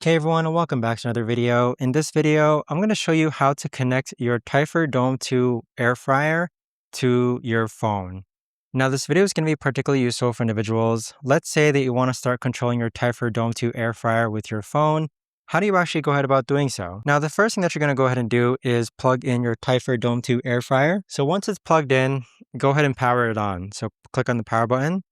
Okay everyone, and welcome back to another video. In this video, I'm going to show you how to connect your Typhur Dome 2 air fryer to your phone. Now this video is going to be particularly useful for individuals. Let's say that you want to start controlling your Typhur Dome 2 air fryer with your phone. How do you actually go ahead about doing so? Now the first thing that you're going to go ahead and do is plug in your Typhur Dome 2 air fryer. So once it's plugged in, go ahead and power it on. So click on the power button.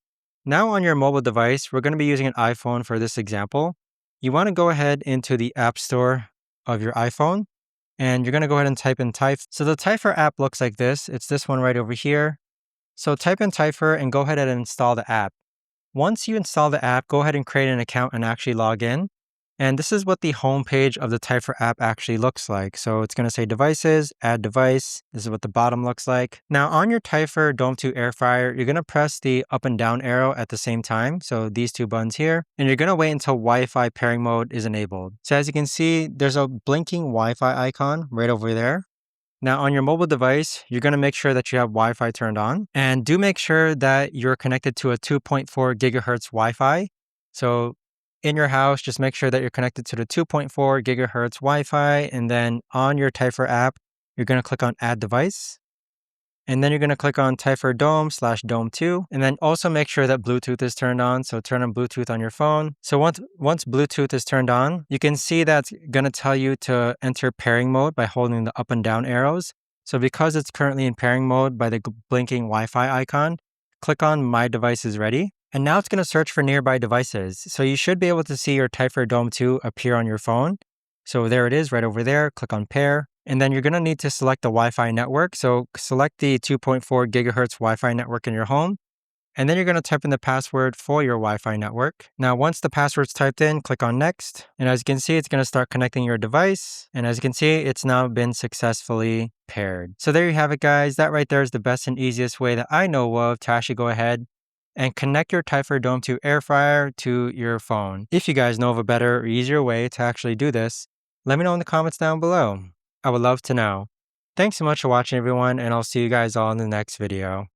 Now on your mobile device, we're going to be using an iPhone for this example. You want to go ahead into the App Store of your iPhone, and you're going to go ahead and type in Typhur. So the Typhur app looks like this. It's this one right over here. So type in Typhur and go ahead and install the app. Once you install the app, go ahead and create an account and actually log in. And this is what the home page of the Typhur app actually looks like. So it's going to say devices, add device. This is what the bottom looks like. Now on your Typhur Dome 2 air fryer, you're going to press the up and down arrow at the same time. So these two buttons here, and you're going to wait until Wi-Fi pairing mode is enabled. So as you can see, there's a blinking Wi-Fi icon right over there. Now on your mobile device, you're going to make sure that you have Wi-Fi turned on, and do make sure that you're connected to a 2.4 gigahertz Wi-Fi. So in your house, just make sure that you're connected to the 2.4 gigahertz Wi-Fi, and then on your Typhur app, you're going to click on add device. And then you're going to click on Typhur Dome/Dome 2, and then also make sure that Bluetooth is turned on. So turn on Bluetooth on your phone. So once Bluetooth is turned on, you can see that's going to tell you to enter pairing mode by holding the up and down arrows. So because it's currently in pairing mode by the blinking Wi-Fi icon, click on My Device is Ready. And now it's going to search for nearby devices. So you should be able to see your Typhur Dome 2 appear on your phone. So there it is right over there. Click on pair. And then you're going to need to select the Wi-Fi network. So select the 2.4 gigahertz Wi-Fi network in your home. And then you're going to type in the password for your Wi-Fi network. Now, once the password's typed in, click on next. And as you can see, it's going to start connecting your device. And as you can see, it's now been successfully paired. So there you have it, guys. That right there is the best and easiest way that I know of to actually go ahead and connect your Typhur Dome 2 air fryer to your phone. If you guys know of a better or easier way to actually do this, let me know in the comments down below. I would love to know. Thanks so much for watching, everyone, and I'll see you guys all in the next video.